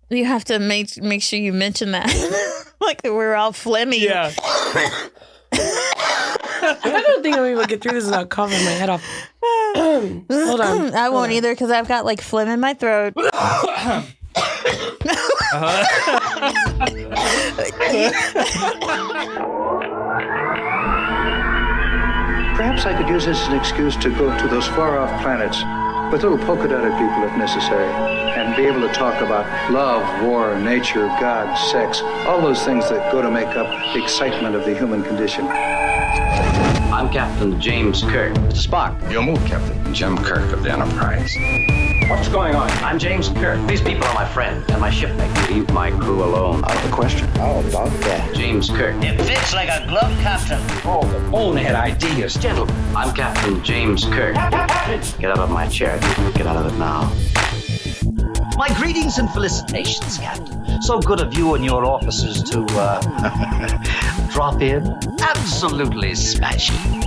You have to make sure you mention that. Like we're all phlegmy. Yeah. I don't think I'm even get through this without coughing my head off. Hold on. I won't either because I've got like phlegm in my throat. Perhaps I could use this as an excuse to go to those far-off planets with little polka-dotted people if necessary, and be able to talk about love, war, nature, God, sex, all those things that go to make up the excitement of the human condition. I'm Captain James Kirk. Spock. Your move, Captain. Jim Kirk of the Enterprise. What's going on? I'm James Kirk. These people are my friend and my shipmate. Leave my crew alone. Out of the question. How about that? James Kirk. It fits like a glove, Captain. Oh, the bonehead ideas. Gentlemen, I'm Captain James Kirk. Get out of my chair. Get out of it now. My greetings and felicitations, Captain. So good of you and your officers to, drop in. Absolutely smashing.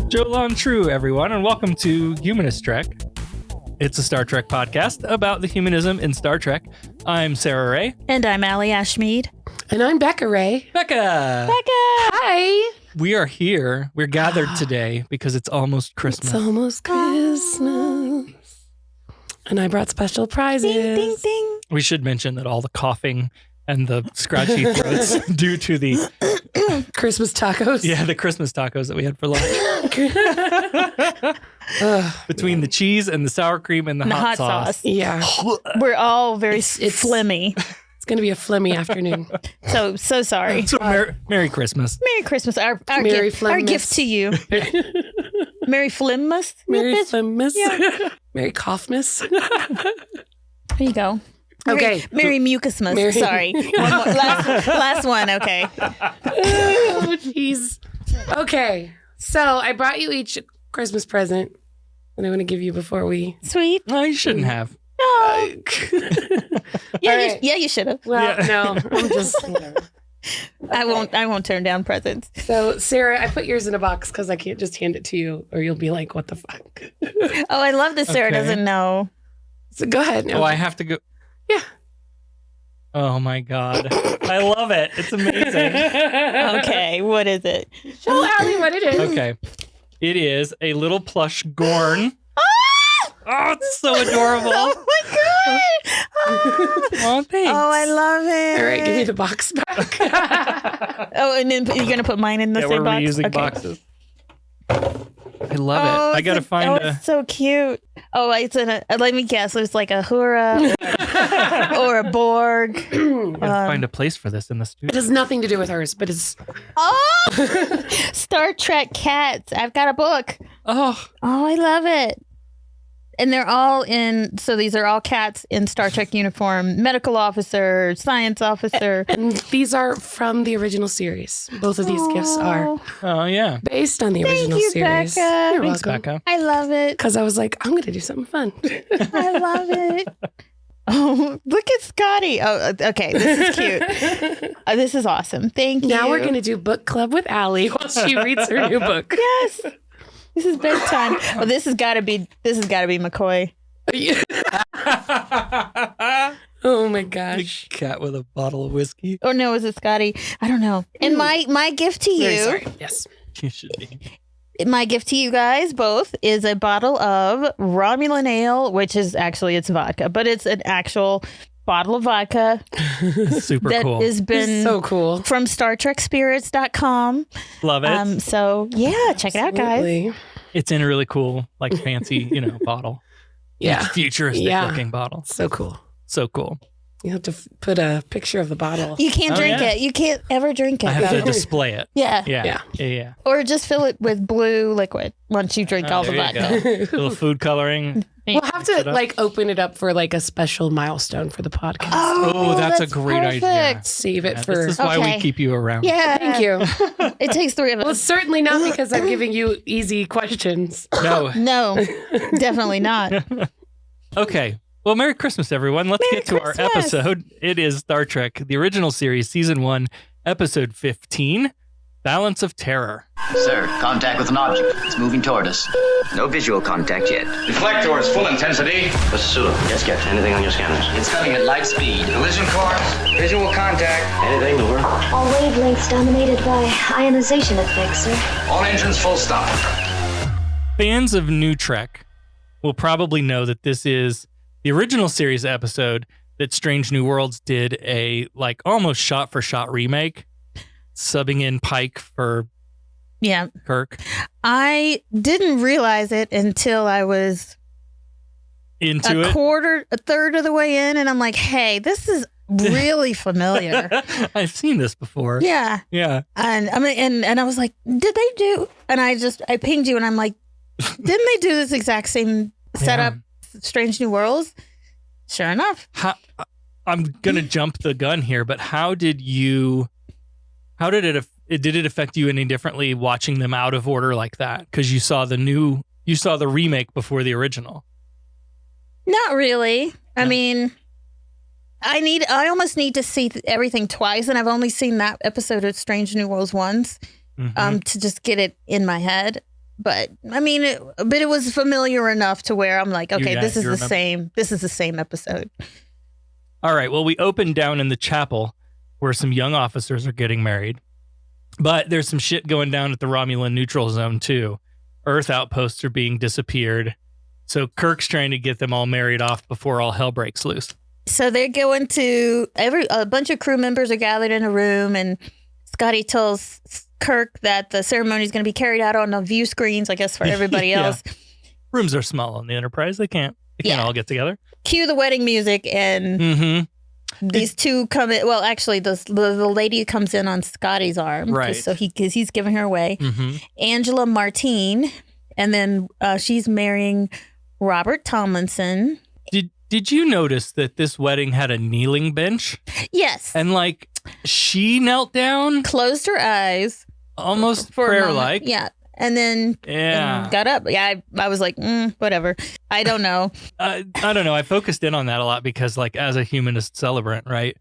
Jolon True, everyone, and welcome to Humanist Trek. It's a Star Trek podcast about the humanism in Star Trek. I'm Sarah Ray. And I'm Allie Ashmead. And I'm Becca Ray. Becca! Hi. We are here. We're gathered today because it's almost Christmas. It's almost Christmas. And I brought special prizes. Ding, ding, ding. We should mention that all the coughing and the scratchy throats due to the Christmas tacos. Yeah, the Christmas tacos that we had for lunch. Between the cheese and the sour cream and the hot sauce. Yeah. We're all very It's phlegmy. It's going to be a phlegmy afternoon. So sorry. So Merry Christmas. Merry Christmas. Our Merry gift, our Phlegmus. gift to you. Merry Phlegmus. Merry Phlegmus. Yeah. Merry Coughmas. There you go. Okay. Merry Mucusmus. Merry- Sorry. One more. Last one. Okay. Oh, jeez. Okay. So I brought you each a Christmas present, and I'm going to give you before we... Sweet. No, you shouldn't have. No. Yeah, All right. you should have. Well, no. I'm just... I won't turn down presents. So, Sarah, I put yours in a box because I can't just hand it to you, or you'll be like, what the fuck? Oh, I love that Sarah Okay. doesn't know. So go ahead. Oh, I have to go. Yeah. Oh my God. I love it. It's amazing. Okay, what is it? Show Allie what it is. Okay. It is a little plush Gorn. Oh, it's so adorable. Oh my god! Oh, thanks. Oh, I love it. All right, give me the box back. Oh, and then you're gonna put mine in the Yeah, same we're box. reusing Okay. boxes. I love Oh, it. I gotta find a. It's so cute. Oh, it's in a. Let me guess. It's like a Hura or a Borg. I gotta find a place for this in the It studio. has nothing to do with hers, but it's... Oh, Star Trek cats. I've got a book. Oh, Oh, I love it. And they're all in. So these are all cats in Star Trek uniform. Medical officer, science officer. And these are from the original series. Both of these gifts are oh yeah. based on the Thank original you, series. Becca. You're Thanks, welcome. Becca. I love it. Because I was like, I'm going to do something fun. I love it. Oh, look at Scotty. Oh, okay. This is cute. This is awesome. Thank you. Now we're going to do book club with Allie while she reads her new book. Yes. This is bedtime. Oh, this has got to be McCoy. Oh my Big gosh. cat with a bottle of whiskey. Or no, is it Scotty? I don't know. And my gift to Very you, sorry. Yes. You should be. my gift to you guys both is a bottle of Romulan ale, which is actually it's vodka, but it's an actual bottle of vodka Super that cool. has been So cool. from StarTrekSpirits.com. Love it. So yeah, check it out, guys. Absolutely. It's in a really cool, like fancy, bottle. Yeah. Futuristic Yeah. looking bottle. So cool. So cool. You have to put a picture of the bottle. You can't Oh, drink yeah. it. You can't ever drink it. I have to display it. Yeah. Yeah. Or just fill it with blue liquid once you drink all the There you vodka. go. Little food coloring. We'll have to open it up for like a special milestone for the podcast. Oh, that's a great idea. perfect. Save it Yeah, for. this is why Okay. we keep you around. Yeah. Thank you. It takes 3 of Well, us. certainly not because I'm giving you easy questions. No. No, definitely not. Okay. Well, Merry Christmas, everyone. Let's Merry get to our Christmas. episode. It is Star Trek, the original series, Season 1, Episode 15, Balance of Terror. Sir, contact with an object. It's moving toward us. No visual contact yet. Deflectors, full intensity. Mr. Sulu, yes, Captain. Anything on your scanners? It's coming at light speed. Collision course. Visual contact. Anything, over? All wavelengths dominated by ionization effects, sir. All engines full stop. Fans of New Trek will probably know that this is the original series episode that Strange New Worlds did a almost shot-for-shot remake, subbing in Pike for Kirk. I didn't realize it until I was into a third of the way in, and I'm like, hey, this is really familiar. I've seen this before. Yeah. Yeah. And I mean, and I was like, did they do? And I pinged you, and I'm like, didn't they do this exact same setup, Strange New Worlds? Sure enough. I'm gonna jump the gun here, but did it affect you any differently watching them out of order like that? Because you saw the remake before the original. Not really. I mean, I almost need to see everything twice, and I've only seen that episode of Strange New Worlds once, to just get it in my head. But I mean, it was familiar enough to where I'm like, okay, this is the same. This is the same episode. All right. Well, we open down in the chapel where some young officers are getting married, but there's some shit going down at the Romulan neutral zone too. Earth outposts are being disappeared. So Kirk's trying to get them all married off before all hell breaks loose. So they're going to a bunch of crew members are gathered in a room, and Scotty tells Kirk that the ceremony is going to be carried out on the view screens, I guess, for everybody else. Rooms are small on the Enterprise. They can't all get together. Cue the wedding music, and these two come in. Well, actually, the lady comes in on Scotty's arm, right? So he's giving her away. Angela Martine, and then she's marrying Robert Tomlinson. Did you notice that this wedding had a kneeling bench? Yes. And she knelt down, closed her eyes, almost prayer-like. Yeah. And then got up. Yeah, I was like, whatever. I don't know. I don't know. I focused in on that a lot because, as a humanist celebrant, right,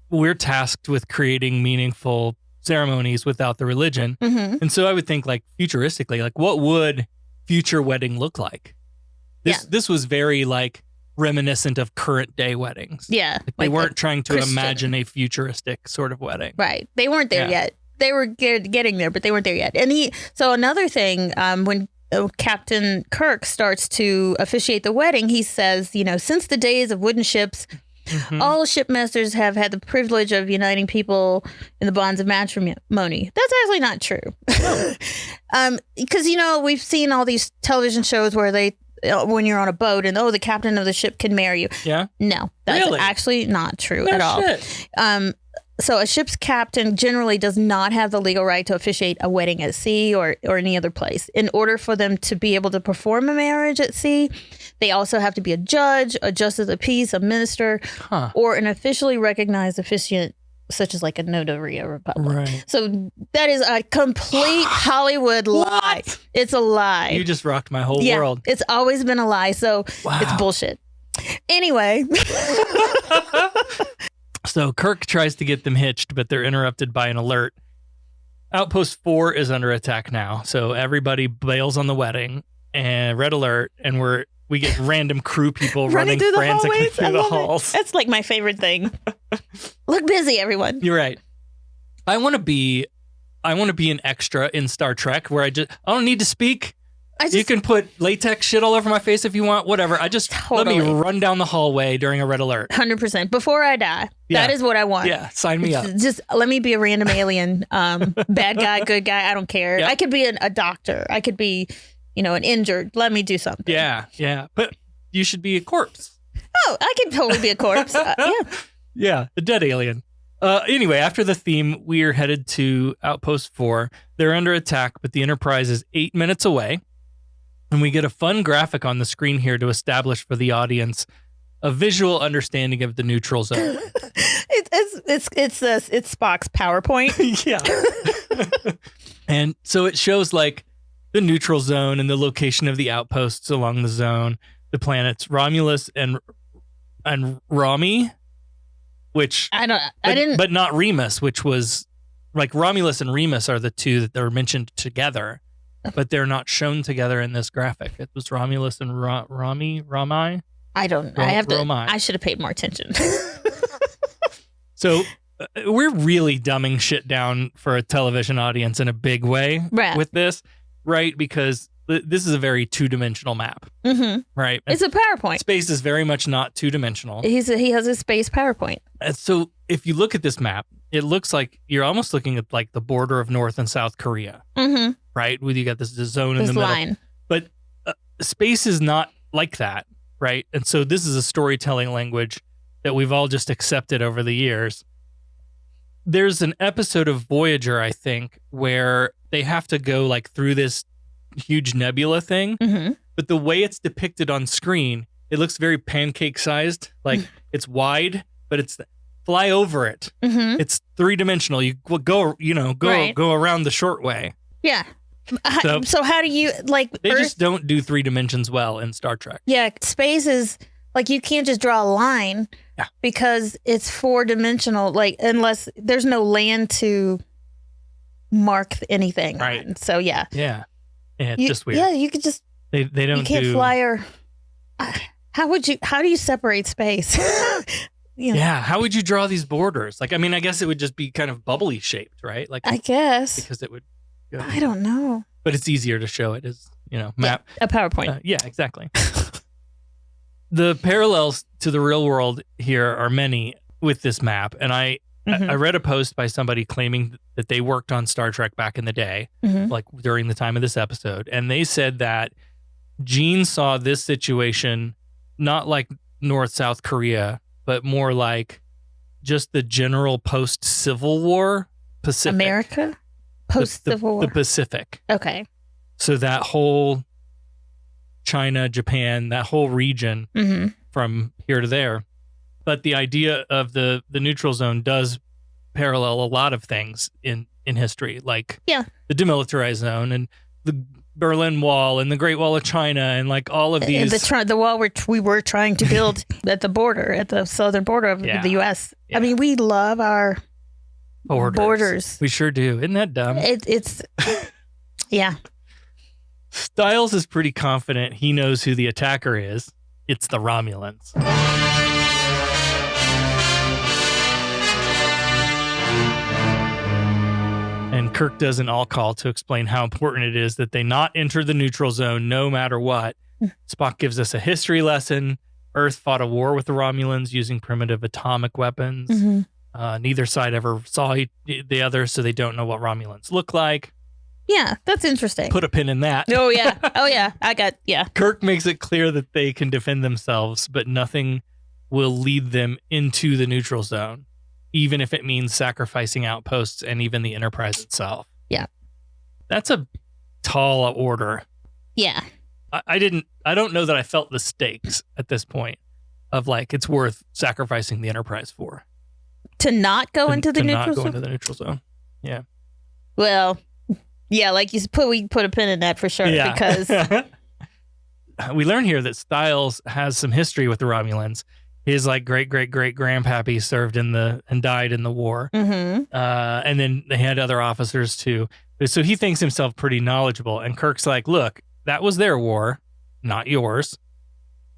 we're tasked with creating meaningful ceremonies without the religion. And so I would think, futuristically, what would future wedding look like? This was very, reminiscent of current day weddings. Yeah. They weren't trying to imagine a futuristic sort of wedding. Right. They weren't there yet. They were getting there, but they weren't there yet. And so another thing, when Captain Kirk starts to officiate the wedding, he says, since the days of wooden ships, all shipmasters have had the privilege of uniting people in the bonds of matrimony. That's actually not true. Because, we've seen all these television shows where when you're on a boat and the captain of the ship can marry you. Yeah. No, that's actually not true at all. Shit. So a ship's captain generally does not have the legal right to officiate a wedding at sea or any other place. In order for them to be able to perform a marriage at sea, they also have to be a judge, a justice of the peace, a minister, or an officially recognized officiant, such as a notary or republic. Right. So that is a complete Hollywood lie. It's a lie. You just rocked my whole world. It's always been a lie, so it's bullshit. Anyway. So Kirk tries to get them hitched, but they're interrupted by an alert. Outpost 4 is under attack now, so everybody bails on the wedding, and red alert, and we get random crew people running frantically through the halls. That's my favorite thing. Look busy, everyone. You're right. I want to be an extra in Star Trek where I don't need to speak. You can put latex shit all over my face if you want, whatever. Let me run down the hallway during a red alert. 100%. Before I die. Yeah. That is what I want. Yeah, sign me up. Just let me be a random alien. Bad guy, good guy, I don't care. Yep. I could be a doctor. I could be, an injured. Let me do something. Yeah. But you should be a corpse. Oh, I could totally be a corpse. Yeah, a dead alien. Anyway, after the theme, we are headed to Outpost 4. They're under attack, but the Enterprise is 8 minutes away. And we get a fun graphic on the screen here to establish for the audience a visual understanding of the neutral zone. It's Spock's PowerPoint. Yeah. And so it shows the neutral zone and the location of the outposts along the zone, the planets Romulus and Romi, which but not Remus, which was like Romulus and Remus are the two that are mentioned together, but they're not shown together in this graphic. It was Romulus and Rami. I don't. I should have paid more attention. So we're really dumbing shit down for a television audience in a big way with this, right? Because this is a very two-dimensional map, right? It's a PowerPoint. Space is very much not two-dimensional. He has a space PowerPoint. And so if you look at this map, it looks like you're almost looking at like the border of North and South Korea, right? Where you got this zone in the middle. Line. But space is not like that, right? And so this is a storytelling language that we've all just accepted over the years. There's an episode of Voyager, I think, where they have to go like through this huge nebula thing, but the way it's depicted on screen, it looks very pancake sized. Like it's wide, but it's fly over it. It's 3-dimensional. You go around the short way. Yeah. So how do you like? They just don't do 3 dimensions well in Star Trek. Yeah, space is like you can't just draw a line because it's 4-dimensional. Like unless there's no land to mark anything. Right. On. So yeah. Yeah. It's just weird. Yeah, you could just. They don't. You can't fly or. How do you separate space? Yeah. How would you draw these borders? Like, I mean, I guess it would just be kind of bubbly shaped, right? Like, I guess because it would. I don't know. But it's easier to show it as map. A PowerPoint. Yeah, exactly. The parallels to the real world here are many with this map, and I read a post by somebody claiming that they worked on Star Trek back in the day, like during the time of this episode, and they said that Gene saw this situation not like North-South Korea, but more like just the general post-Civil War Pacific. America? Post-Civil War? The Pacific. Okay. So that whole China, Japan, that whole region from here to there. But the idea of the neutral zone does parallel a lot of things in history, like the demilitarized zone and the Berlin Wall and the Great Wall of China and like all of these. The wall we were trying to build at the southern border of the U.S. Yeah. I mean, we love our borders. We sure do. Isn't that dumb? It's yeah. Styles is pretty confident he knows who the attacker is. It's the Romulans. And Kirk does an all-call to explain how important it is that they not enter the neutral zone no matter what. Spock gives us a history lesson. Earth fought a war with the Romulans using primitive atomic weapons. Neither side ever saw the other, so they don't know what Romulans look like. Yeah, that's interesting. Put a pin in that. Oh, yeah. Kirk makes it clear that they can defend themselves, but nothing will lead them into the neutral zone, even if it means sacrificing outposts and even the Enterprise itself. Yeah. That's a tall order. Yeah. I don't know that I felt the stakes at this point of like, it's worth sacrificing the Enterprise for. To not go into the neutral zone? To not go into the neutral zone. Yeah. Well, yeah, like we put a pin in that for sure. Yeah. Because we learn here that Styles has some history with the Romulans. His like great grandpappy served and died in the war. And then they had other officers too. So he thinks himself pretty knowledgeable. And Kirk's like, look, that was their war, not yours.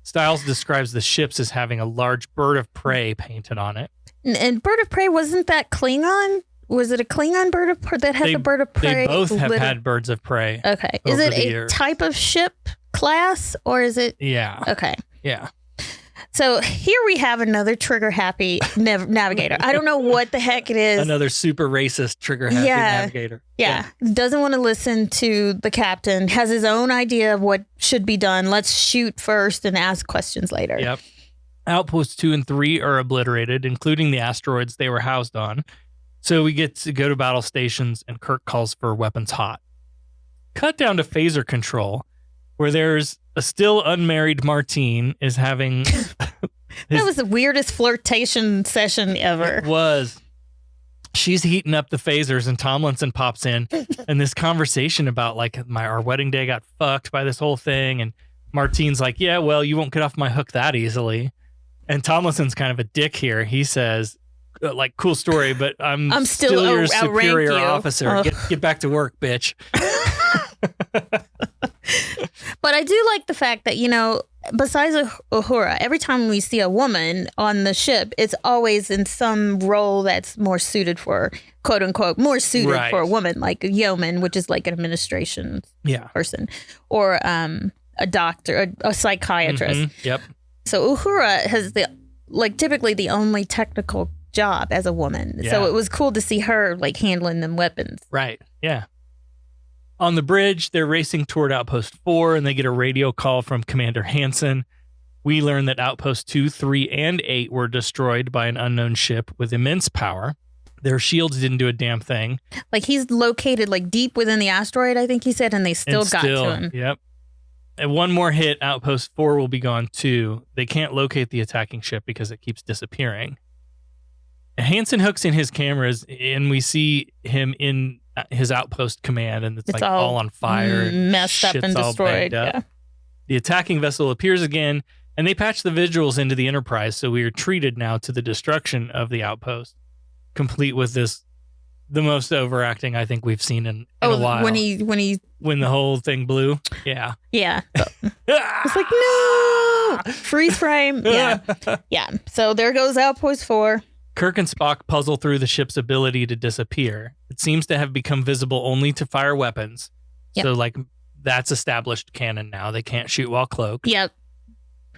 Styles describes the ships as having a large bird of prey painted on it. And bird of prey, wasn't that Klingon? Was it a Klingon bird of prey that had the bird of prey? They both have had birds of prey. Okay. Is it a type of ship class or is it? Yeah. Okay. Yeah. So here we have another trigger happy navigator. I don't know what the heck it is. Another super racist trigger happy navigator. Yeah. Doesn't want to listen to the captain. Has his own idea of what should be done. Let's shoot first and ask questions later. Yep. Outposts 2 and 3 are obliterated, including the asteroids they were housed on. So we get to go to battle stations and Kirk calls for weapons hot. Cut down to phaser control, where there's a still unmarried Martine is having... That was the weirdest flirtation session ever. It was. She's heating up the phasers and Tomlinson pops in and this conversation about like our wedding day got fucked by this whole thing. And Martine's like, yeah, well, you won't get off my hook that easily. And Tomlinson's kind of a dick here. He says, like cool story, but I'm still your outrank superior you. officer. Oh. Get back to work, bitch. But I do like the fact that, you know, besides Uhura, every time we see a woman on the ship, it's always in some role that's more suited for, quote unquote, more suited Right. for a woman, like a yeoman, which is like an administration person, or a doctor, a psychiatrist. Mhm. Yep. So Uhura has typically the only technical job as a woman. Yeah. So it was cool to see her like handling them weapons. Right. Yeah. On the bridge, they're racing toward Outpost 4, and they get a radio call from Commander Hansen. We learn that Outpost 2, 3, and 8 were destroyed by an unknown ship with immense power. Their shields didn't do a damn thing. Like he's located like deep within the asteroid, I think he said, and they still got to him. Yep. And one more hit, Outpost 4 will be gone too. They can't locate the attacking ship because it keeps disappearing. Hansen hooks in his cameras, and we see him in his outpost command, and it's like all on fire, messed up shit's and all destroyed. banged up. Yeah. The attacking vessel appears again, and they patch the visuals into the Enterprise, so we are treated now to the destruction of the outpost, complete with the most overacting I think we've seen in a while. when the whole thing blew, yeah. It's like no freeze frame. Yeah. So there goes Outpost 4. Kirk and Spock puzzle through the ship's ability to disappear. It seems to have become visible only to fire weapons. Yep. So, like, that's established canon now. They can't shoot while cloaked. Yep.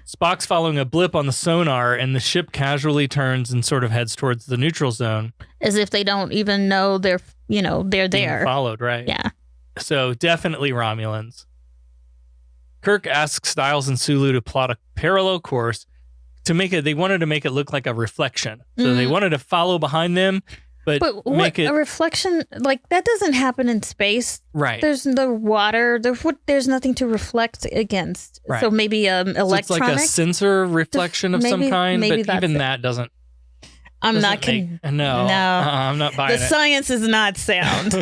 Spock's following a blip on the sonar, and the ship casually turns and sort of heads towards the neutral zone. As if they don't even know they're Being there. followed, right? Yeah. So, definitely Romulans. Kirk asks Styles and Sulu to plot a parallel course to make it. They wanted to make it look like a reflection. So they wanted to follow behind them, but make it a reflection like that doesn't happen in space. right. There's no water. There's nothing to reflect against. Right. So maybe So it's electronic. like a sensor reflection of some kind, maybe but even that's it. that doesn't. I'm not. make, no, I'm not buying The it. science is not sound.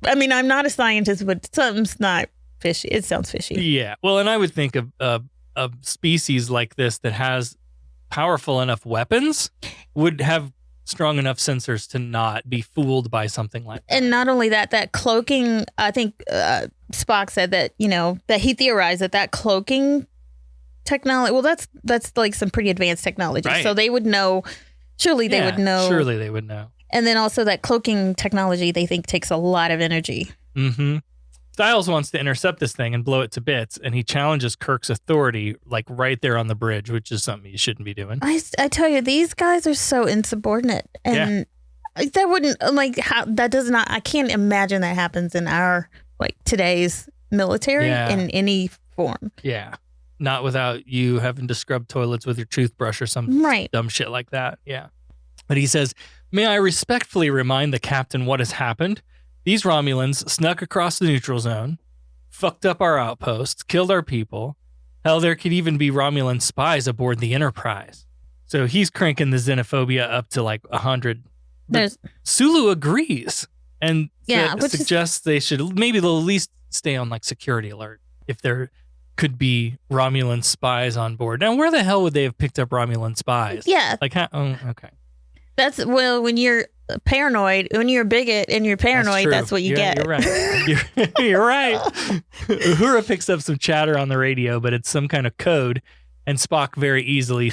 I mean, I'm not a scientist, but something's not fishy. It sounds fishy. Yeah. Well, and I would think of a species like this that has powerful enough weapons would have strong enough sensors to not be fooled by something like that. And not only that cloaking, I think Spock said that, that he theorized that cloaking technology, well, that's like some pretty advanced technology. Right. So they would know, surely they would know. Surely they would know. And then also that cloaking technology, they think takes a lot of energy. Mm-hmm. Styles wants to intercept this thing and blow it to bits, and he challenges Kirk's authority, like right there on the bridge, which is something you shouldn't be doing. I tell you, these guys are so insubordinate. And that wouldn't, that does not, I can't imagine that happens in our, today's military in any form. Yeah. Not without you having to scrub toilets with your toothbrush or some dumb shit like that. Yeah. But he says, "May I respectfully remind the captain what has happened? These Romulans snuck across the neutral zone, fucked up our outposts, killed our people. Hell, there could even be Romulan spies aboard the Enterprise." So he's cranking the xenophobia up to 100. But Sulu agrees and suggests they should, maybe they'll at least stay on security alert if there could be Romulan spies on board. Now, where the hell would they have picked up Romulan spies? Yeah. Okay. When you're paranoid, when you're a bigot and you're paranoid, that's what you get. You're right. You're right. Uhura picks up some chatter on the radio, but it's some kind of code, and Spock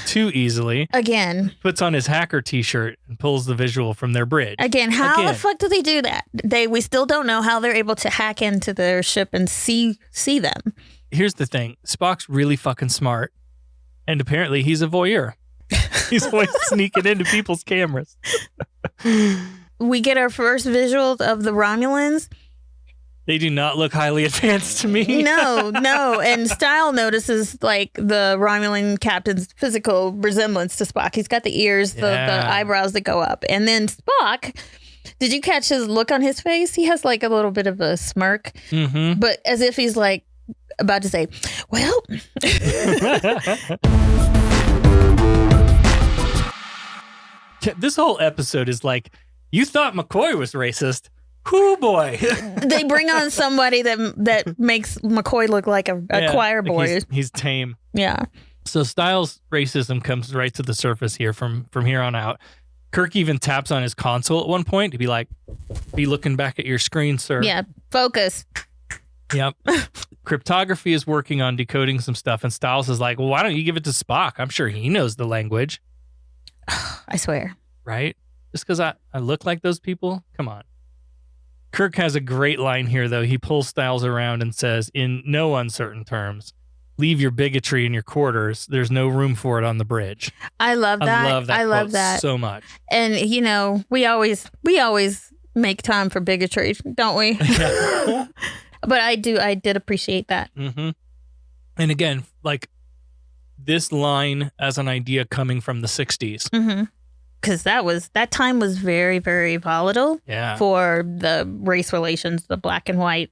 too easily, again, puts on his hacker t-shirt and pulls the visual from their bridge. How the fuck do they do that? We still don't know how they're able to hack into their ship and see them. Here's the thing. Spock's really fucking smart, and apparently he's a voyeur. He's always sneaking into people's cameras. We get our first visual of the Romulans. They do not look highly advanced to me. No. And Style notices the Romulan captain's physical resemblance to Spock. He's got the ears, the eyebrows that go up. And then Spock, did you catch his look on his face? He has a little bit of a smirk, but as if he's about to say, well. This whole episode is you thought McCoy was racist. Hoo boy. They bring on somebody that makes McCoy look like a choir boy. He's tame. Yeah. So Styles' racism comes right to the surface here from here on out. Kirk even taps on his console at one point to be like, be looking back at your screen, sir. Yeah, focus. Yep. Cryptography is working on decoding some stuff, and Styles is like, well, why don't you give it to Spock? I'm sure he knows the language. I swear. Right? Just because I look like those people? Come on. Kirk has a great line here, though. He pulls Styles around and says, in no uncertain terms, leave your bigotry in your quarters. There's no room for it on the bridge. I love that. I love that so much. And you know, we always make time for bigotry, don't we? Yeah. But I did appreciate that. Mm-hmm. And again, like this line as an idea coming from the 60s. Mm-hmm. Because that time was very, very volatile for the race relations, the black and white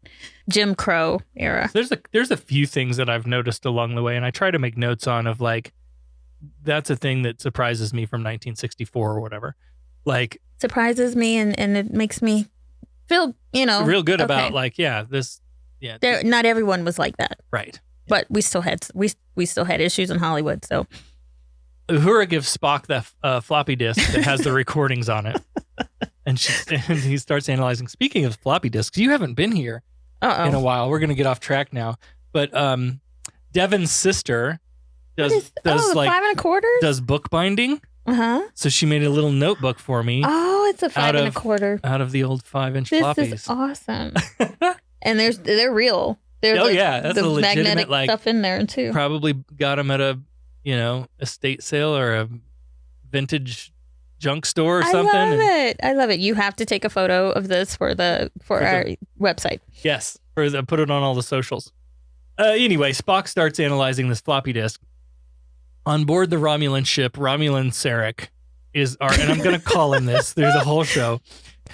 Jim Crow era. There's a few things that I've noticed along the way, and I try to make notes on of like, that's a thing that surprises me from 1964 or whatever. Like surprises me and it makes me feel, real good about okay. like, not everyone was like that. Right. But we still had issues in Hollywood, so. Uhura gives Spock the floppy disk that has the recordings on it. And he starts analyzing. Speaking of floppy disks, you haven't been here in a while. We're going to get off track now. But Devin's sister does 5 1/4? Does bookbinding. Uh-huh. So she made a little notebook for me. Oh, it's a 5 1/4. Out of the old 5-inch this floppies. This is awesome. And they're real. That's the a legitimate magnetic stuff in there too. Probably got them at a estate sale or a vintage junk store or something. I love it. You have to take a photo of this for our website. Yes. Put it on all the socials. Anyway, Spock starts analyzing this floppy disk. On board the Romulan ship, Romulan Sarek and I'm going to call him this through the whole show.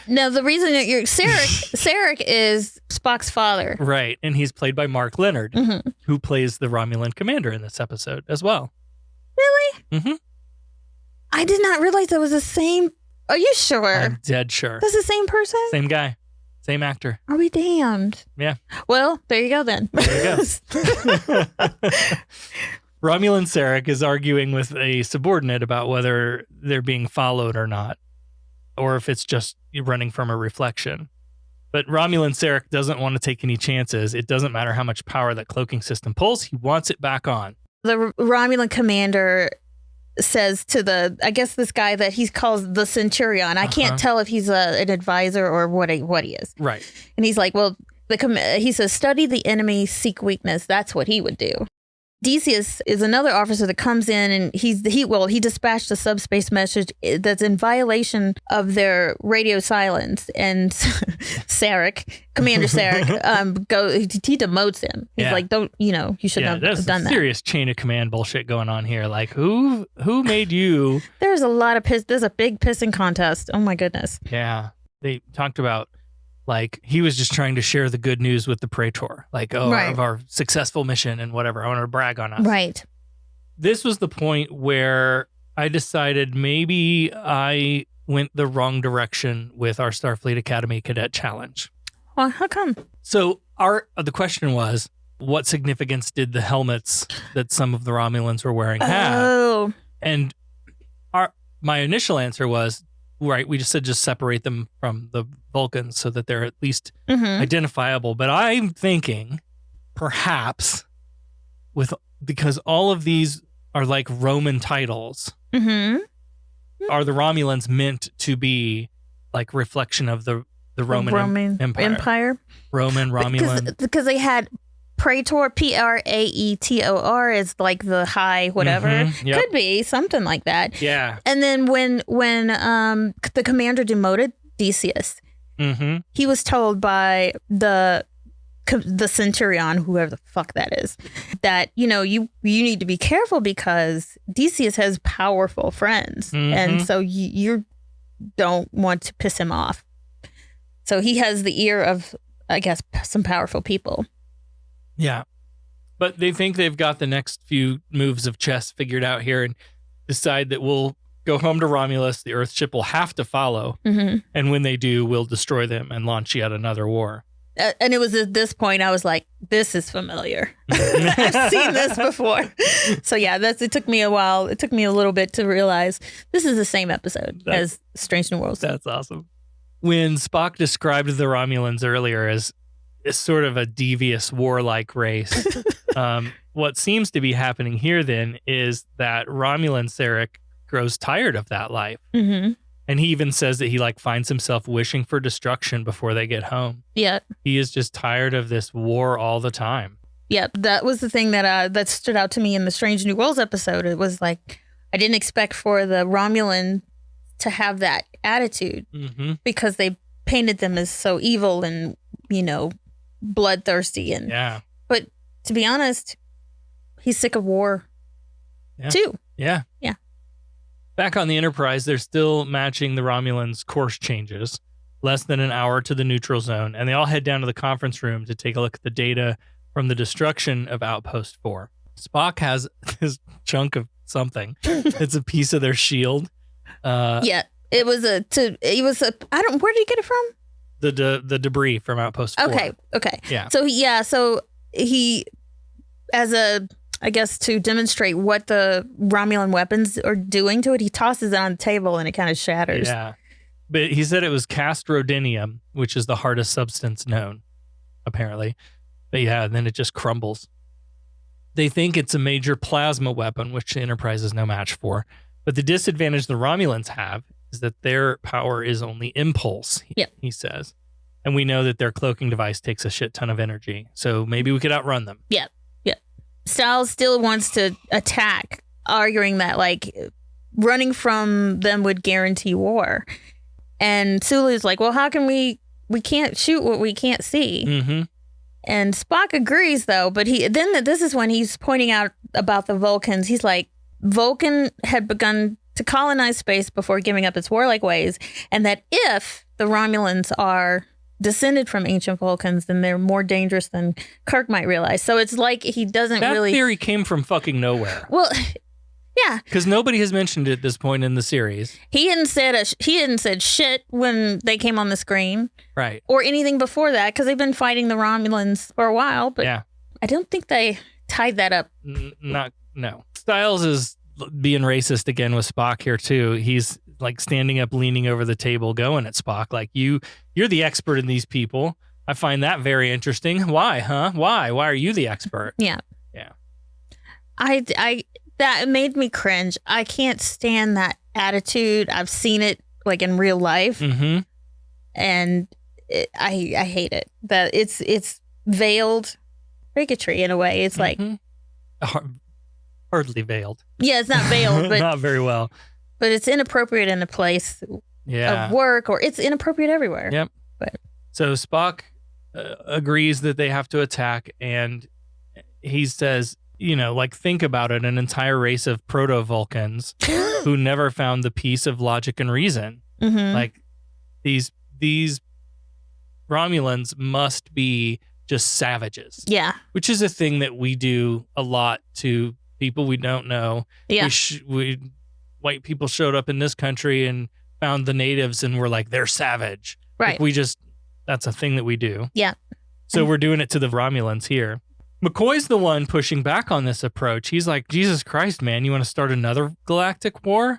No, the reason that Sarek is Spock's father. Right. And he's played by Mark Leonard, mm-hmm. who plays the Romulan commander in this episode as well. Really? Mm-hmm. I did not realize that was the same. Are you sure? I'm dead sure. That's the same person? Same guy. Same actor. Are we damned? Yeah. Well, there you go then. There you go. Romulan Sarek is arguing with a subordinate about whether they're being followed or not, or if it's just running from a reflection. But Romulan Sarek doesn't want to take any chances. It doesn't matter how much power that cloaking system pulls. He wants it back on. The Romulan commander says to this guy that he calls the Centurion. I can't tell if he's an advisor or what he is. Right. And he's like, well, he says, study the enemy, seek weakness. That's what he would do. Decius is another officer that comes in and he dispatched a subspace message that's in violation of their radio silence, and Commander Sarek, he demotes him. He's like, you shouldn't have done that. Serious chain of command bullshit going on here. Like who made you? There's a lot of there's a big pissing contest. Oh my goodness. Yeah. They talked about like he was just trying to share the good news with the Praetor, like, of our successful mission and whatever. I want to brag on us. Right. This was the point where I decided maybe I went the wrong direction with our Starfleet Academy Cadet Challenge. Well, how come? So the question was, what significance did the helmets that some of the Romulans were wearing have? Oh. And my initial answer was, right, we just said separate them from the Vulcans so that they're at least identifiable. But I'm thinking perhaps because all of these are like Roman titles, are the Romulans meant to be like reflection of the Roman Empire? Roman, Romulan. Because they had Praetor, Praetor is like the high whatever. Mm-hmm, yep. Could be something like that. Yeah. And then when the commander demoted Decius, he was told by the Centurion, whoever the fuck that is, that you need to be careful because Decius has powerful friends, and so you don't want to piss him off. So he has the ear of, I guess, some powerful people. Yeah. But they think they've got the next few moves of chess figured out here and decide that we'll go home to Romulus. The Earth ship will have to follow. And when they do, we'll destroy them and launch yet another war. And it was at this point I was like, this is familiar. I've seen this before. So yeah, it took me a while. It took me a little bit to realize this is the same episode as Strange New Worlds. That's awesome. When Spock described the Romulans earlier as sort of a devious warlike race, what seems to be happening here then is that Romulan Sarek grows tired of that life. Mm-hmm. And he even says that he finds himself wishing for destruction before they get home. Yeah. He is just tired of this war all the time. Yeah, that was the thing that stood out to me in the Strange New Worlds episode. It was like, I didn't expect for the Romulan to have that attitude because they painted them as so evil and, bloodthirsty. But to be honest, he's sick of war too. Yeah. Yeah. Back on the Enterprise, they're still matching the Romulans' course changes, less than an hour to the neutral zone, and they all head down to the conference room to take a look at the data from the destruction of Outpost 4. Spock has this chunk of something. It's a piece of their shield. Yeah, it was where did he get it from? The debris from Outpost 4. Okay. Yeah. So he I guess to demonstrate what the Romulan weapons are doing to it, he tosses it on the table and it kind of shatters. Yeah. But he said it was cast rhodinium, which is the hardest substance known, apparently. But yeah, then it just crumbles. They think it's a major plasma weapon, which the Enterprise is no match for. But the disadvantage the Romulans have is that their power is only impulse, he says. And we know that their cloaking device takes a shit ton of energy. So maybe we could outrun them. Yeah. Styles still wants to attack, arguing that running from them would guarantee war. And Sulu's like, well, how can we can't shoot what we can't see. Mm-hmm. And Spock agrees though, but this is when he's pointing out about the Vulcans. He's like, Vulcan had begun to colonize space before giving up its warlike ways. And that if the Romulans are descended from ancient Vulcans, then they're more dangerous than Kirk might realize. So it's like he doesn't that really... That theory came from fucking nowhere. Well, yeah. Because nobody has mentioned it at this point in the series. He hadn't said shit when they came on the screen. Right. Or anything before that, because they've been fighting the Romulans for a while. But yeah. I don't think they tied that up. No. Styles is being racist again with Spock here too. He's standing up, leaning over the table, going at Spock like, you're the expert in these people. I find that very interesting. Why, huh? Why are you the expert? Yeah. That made me cringe. I can't stand that attitude. I've seen it in real life, and I hate it. That it's veiled bigotry in a way. It's hardly veiled. Yeah, it's not veiled, but not very well. But it's inappropriate in a place of work, or it's inappropriate everywhere. Yep. But so Spock agrees that they have to attack, and he says, think about it, an entire race of proto-Vulcans who never found the peace of logic and reason. Mm-hmm. These Romulans must be just savages. Yeah. Which is a thing that we do a lot to people we don't know. Yeah. White people showed up in this country and found the natives and were like, they're savage. Right. That's a thing that we do. Yeah. So we're doing it to the Romulans here. McCoy's the one pushing back on this approach. He's like, Jesus Christ, man, you want to start another galactic war?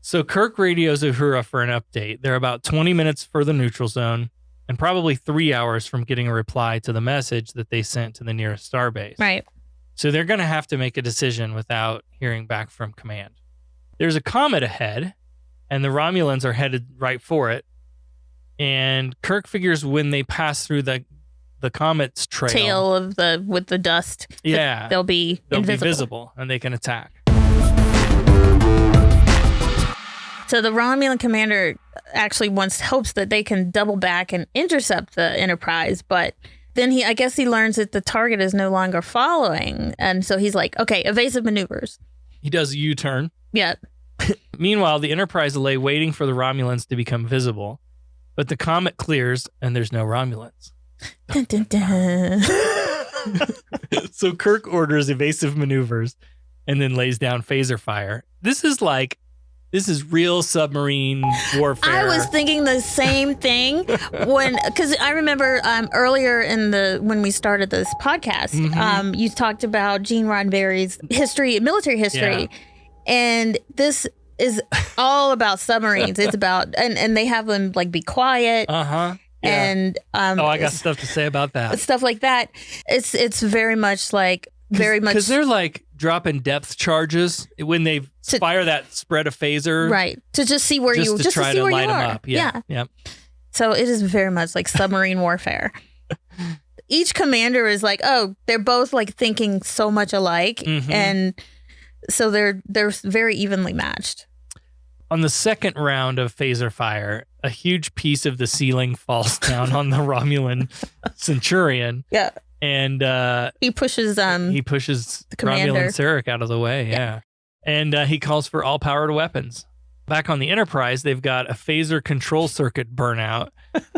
So Kirk radios Uhura for an update. They're about 20 minutes for the neutral zone and probably 3 hours from getting a reply to the message that they sent to the nearest starbase. Right. So they're going to have to make a decision without hearing back from command. There's a comet ahead, and the Romulans are headed right for it. And Kirk figures when they pass through the comet's tail with the dust, they'll be visible and they can attack. So the Romulan commander actually hopes that they can double back and intercept the Enterprise, but then he learns that the target is no longer following, and so he's like, okay, evasive maneuvers. He does a U-turn. Yeah. Meanwhile, the Enterprise lay waiting for the Romulans to become visible, but the comet clears and there's no Romulans. Dun, dun, dun. So Kirk orders evasive maneuvers and then lays down phaser fire. This is This is real submarine warfare. I was thinking the same thing because I remember earlier when we started this podcast, you talked about Gene Roddenberry's military history, and this is all about submarines. It's about and they have them like be quiet. And I got stuff to say about that. Stuff like that. It's very much because they're like dropping depth charges when they fire that spread of phaser, right? To just see where you to try to light them up. Yeah. So it is very much like submarine warfare. Each commander is like, they're both like thinking so much alike, and so they're very evenly matched. On the second round of phaser fire, a huge piece of the ceiling falls down on the Romulan Centurion. Yeah. And he pushes the commander. Romulan Sarek out of the way. Yeah. And he calls for all powered weapons. Back on the Enterprise, they've got a phaser control circuit burnout,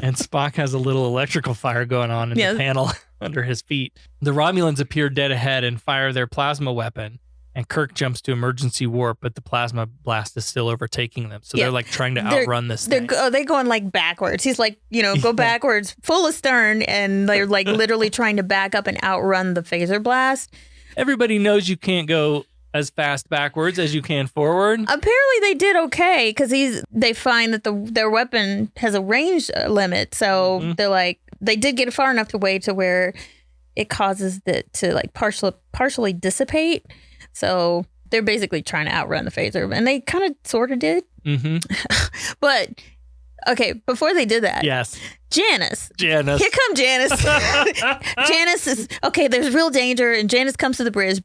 and Spock has a little electrical fire going on in the panel under his feet. The Romulans appear dead ahead and fire their plasma weapon. And Kirk jumps to emergency warp, but the plasma blast is still overtaking them. So they're like trying to outrun this thing. They're going like backwards. He's like, go backwards, full astern, and they're like literally trying to back up and outrun the phaser blast. Everybody knows you can't go as fast backwards as you can forward. Apparently they did okay because they find that their weapon has a range limit. So they're like, they did get far enough away to where it causes it to like partially dissipate. So they're basically trying to outrun the phaser, and they kind of sort of did. But okay, before they did that, Janice. Here come Janice. Janice is okay. There's real danger, and Janice comes to the bridge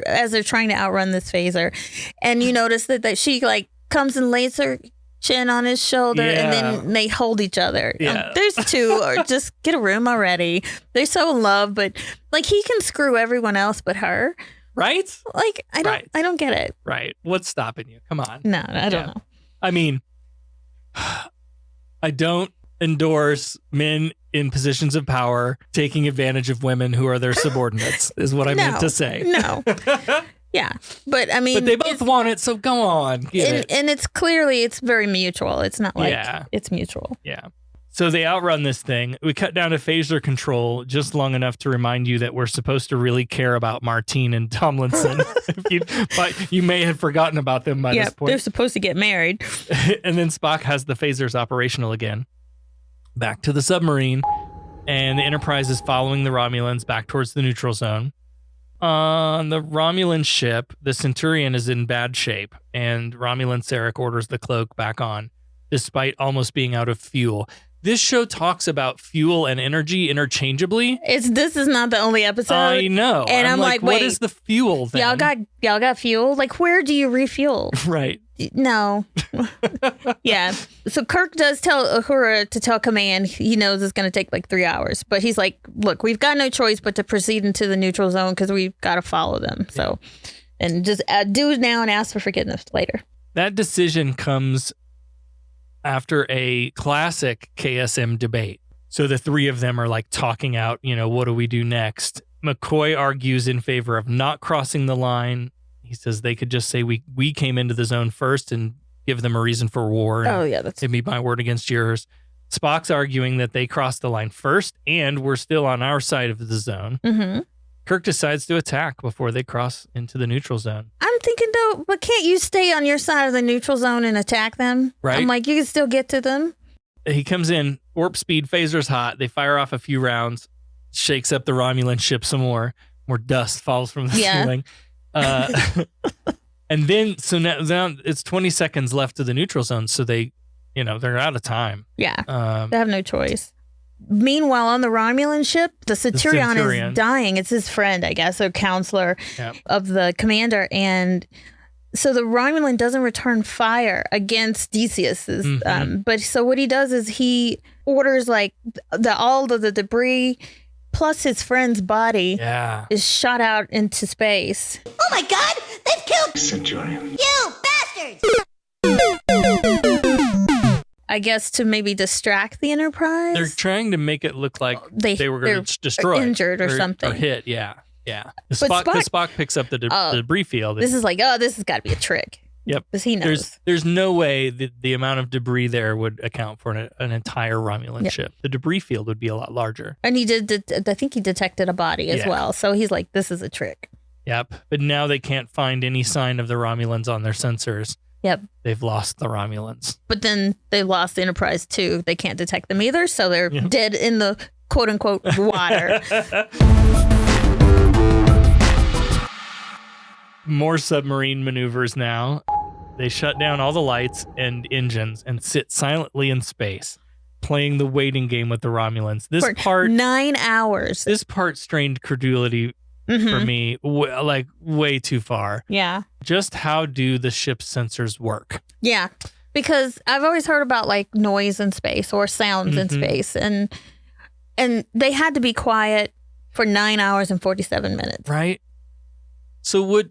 as they're trying to outrun this phaser, and you notice that she like comes and lays her chin on his shoulder, and then they hold each other. There's two, or just get a room already. They're so in love, but like he can screw everyone else but her. Right? Like, I don't get it. Right. What's stopping you? Come on. No, I don't know. I mean, I don't endorse men in positions of power taking advantage of women who are their subordinates, is what I meant to say. No. Yeah. But I mean. But they both want it, so go on. And it's clearly, it's very mutual. It's not like it's mutual. Yeah. So they outrun this thing. We cut down to phaser control just long enough to remind you that we're supposed to really care about Martine and Tomlinson. But you may have forgotten about them by this point. They're supposed to get married. And then Spock has the phasers operational again. Back to the submarine. And the Enterprise is following the Romulans back towards the neutral zone. On the Romulan ship, the Centurion is in bad shape. And Romulan Sarek orders the cloak back on, despite almost being out of fuel. This show talks about fuel and energy interchangeably. This is not the only episode. I know. And I'm like, what is the fuel thing? Y'all got fuel? Like, where do you refuel? Right. No. Yeah. So Kirk does tell Uhura to tell command. He knows it's going to take like 3 hours. But he's like, look, we've got no choice but to proceed into the neutral zone because we've got to follow them. So, and just do it now and ask for forgiveness later. That decision comes after a classic KSM debate. So the three of them are like talking out, what do we do next? McCoy argues in favor of not crossing the line. He says they could just say we came into the zone first and give them a reason for war. Give me my word against yours. Spock's arguing that they crossed the line first and we're still on our side of the zone. Mm-hmm. Kirk decides to attack before they cross into the neutral zone. I'm thinking, though, but can't you stay on your side of the neutral zone and attack them? Right. I'm like, you can still get to them. He comes in, warp speed, phaser's hot. They fire off a few rounds, shakes up the Romulan ship some more. More dust falls from the ceiling. And then, so now it's 20 seconds left to the neutral zone. So they, they're out of time. Yeah. They have no choice. Meanwhile, on the Romulan ship, the Centurion is dying. It's his friend, I guess, or counselor of the commander. And so the Romulan doesn't return fire against Decius's. But so what he does is he orders like all of the debris plus his friend's body is shot out into space. Oh my God! They've killed Centurion. You bastards! I guess to maybe distract the Enterprise. They're trying to make it look like they were going to destroy, injured or something, or hit. Yeah. Spock picks up the debris field. This is like, this has got to be a trick. Yep. Because he knows. There's no way that the amount of debris there would account for an entire Romulan ship. The debris field would be a lot larger. And he I think he detected a body as well. So he's like, this is a trick. Yep. But now they can't find any sign of the Romulans on their sensors. Yep. They've lost the Romulans. But then they lost the Enterprise too. They can't detect them either. So they're dead in the quote unquote water. More submarine maneuvers now. They shut down all the lights and engines and sit silently in space, playing the waiting game with the Romulans. This For part 9 hours. This part strained credulity for me, like way too far. Yeah. Just how do the ship's sensors work? Yeah. Because I've always heard about like noise in space or sounds in space, and they had to be quiet for 9 hours and 47 minutes. Right. So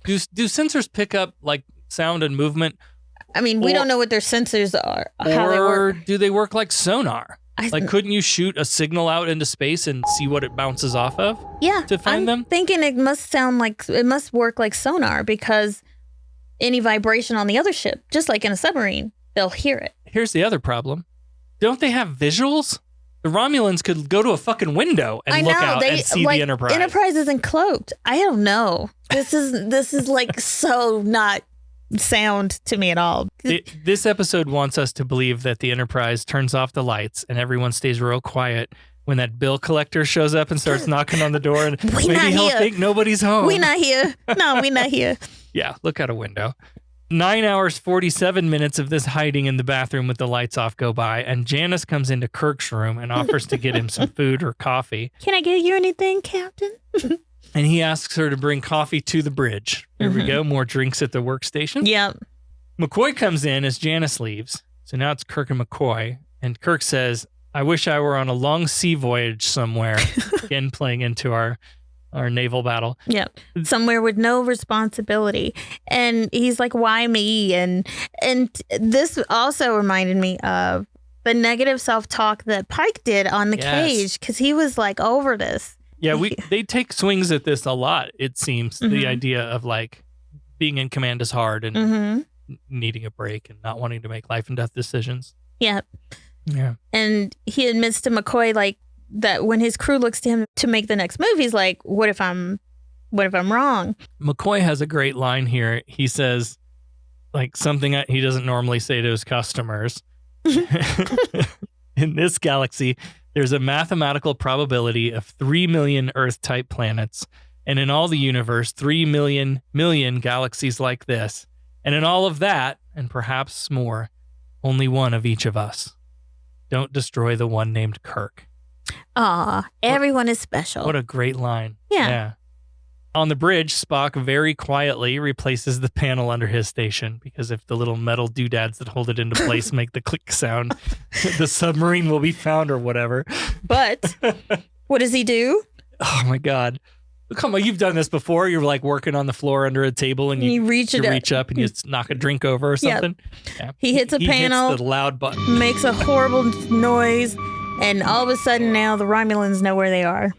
do sensors pick up like sound and movement? I mean, we don't know what their sensors are, how they work. Or do they work like sonar? Like, couldn't you shoot a signal out into space and see what it bounces off of? Yeah. To find them? Thinking it must work like sonar, because any vibration on the other ship, just like in a submarine, they'll hear it. Here's the other problem. Don't they have visuals? The Romulans could go to a fucking window and look out and see the Enterprise. Enterprise isn't cloaked. I don't know. This is like so not sound to me at all. This episode wants us to believe that the Enterprise turns off the lights and everyone stays real quiet when that bill collector shows up and starts knocking on the door, and maybe he'll think nobody's home. We're not here. No, we're not here. Yeah, look out a window. 9 hours, 47 minutes of this hiding in the bathroom with the lights off go by, and Janice comes into Kirk's room and offers to get him some food or coffee. Can I get you anything, Captain? And he asks her to bring coffee to the bridge. Here we go. More drinks at the workstation. Yep. McCoy comes in as Janice leaves. So now it's Kirk and McCoy. And Kirk says, I wish I were on a long sea voyage somewhere. Again, playing into our naval battle. Yep. Somewhere with no responsibility. And he's like, why me? And this also reminded me of the negative self-talk that Pike did on the cage, because he was like over this. Yeah, they take swings at this a lot, it seems. The idea of like being in command is hard and needing a break and not wanting to make life and death decisions. Yeah. Yeah. And he admits to McCoy like that when his crew looks to him to make the next move, he's like, what if I'm wrong? McCoy has a great line here. He says like something he doesn't normally say to his customers. In this galaxy, there's a mathematical probability of 3 million Earth-type planets, and in all the universe, 3 million galaxies like this. And in all of that, and perhaps more, only one of each of us. Don't destroy the one named Kirk. Aw, everyone is special. What a great line. Yeah. On the bridge, Spock very quietly replaces the panel under his station, because if the little metal doodads that hold it into place make the click sound, the submarine will be found or whatever. But what does he do? Oh my God. Come on, you've done this before. You're like working on the floor under a table and you reach up and you just knock a drink over or something. Yep. Yeah. He hits a panel. Hits the loud button. Makes a horrible noise. And all of a sudden now the Romulans know where they are.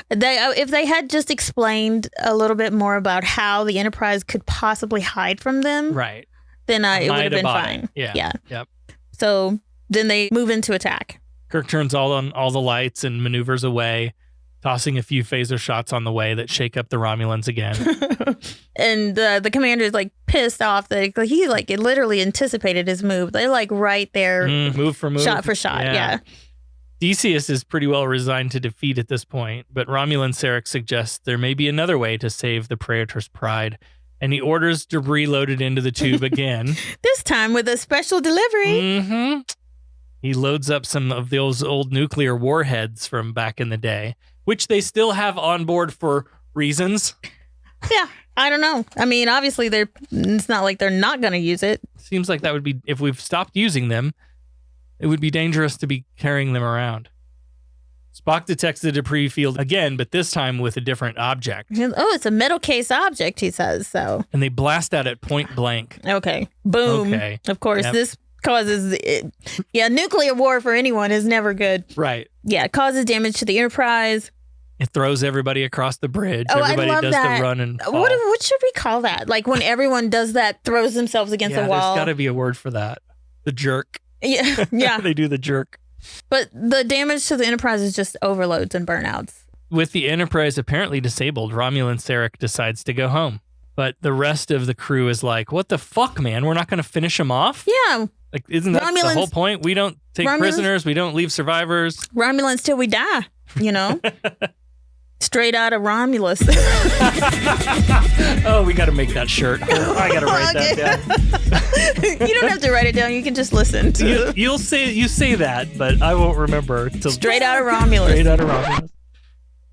If they had just explained a little bit more about how the Enterprise could possibly hide from them, right? Then it would have been fine. Yeah. Yep. So then they move into attack. Kirk turns on all the lights and maneuvers away, tossing a few phaser shots on the way that shake up the Romulans again. And the commander is like pissed off that he like it literally anticipated his move. They're like right there, move for move, shot for shot. Yeah. Decius is pretty well resigned to defeat at this point, but Romulan Sarek suggests there may be another way to save the Praetor's pride, and he orders debris loaded into the tube again. This time with a special delivery. He loads up some of those old nuclear warheads from back in the day, which they still have on board for reasons. Yeah, I don't know. I mean, obviously, it's not like they're not going to use it. Seems like that would be, if we've stopped using them, it would be dangerous to be carrying them around. Spock detects the debris field again, but this time with a different object. Oh, it's a metal case object, he says. So, and they blast at it point blank. Okay. Boom. Okay. Of course, this causes... nuclear war for anyone is never good. Right. Yeah, it causes damage to the Enterprise. It throws everybody across the bridge. Oh, Everybody I love does that. the run and fall. What should we call that? Like when everyone does that, throws themselves against the wall. There's got to be a word for that. The jerk. Yeah, yeah. They do the jerk. But the damage to the Enterprise is just overloads and burnouts. With the Enterprise apparently disabled, Romulan Sarek decides to go home. But the rest of the crew is like, what the fuck, man? We're not going to finish him off? Yeah. Like, isn't that the whole point? We don't take prisoners. We don't leave survivors. Romulans till we die, you know? Straight out of Romulus. Oh, we got to make that shirt. I got to write that down. You don't have to write it down. You can just listen to it. You say that, but I won't remember. Straight out of Romulus. Straight out of Romulus.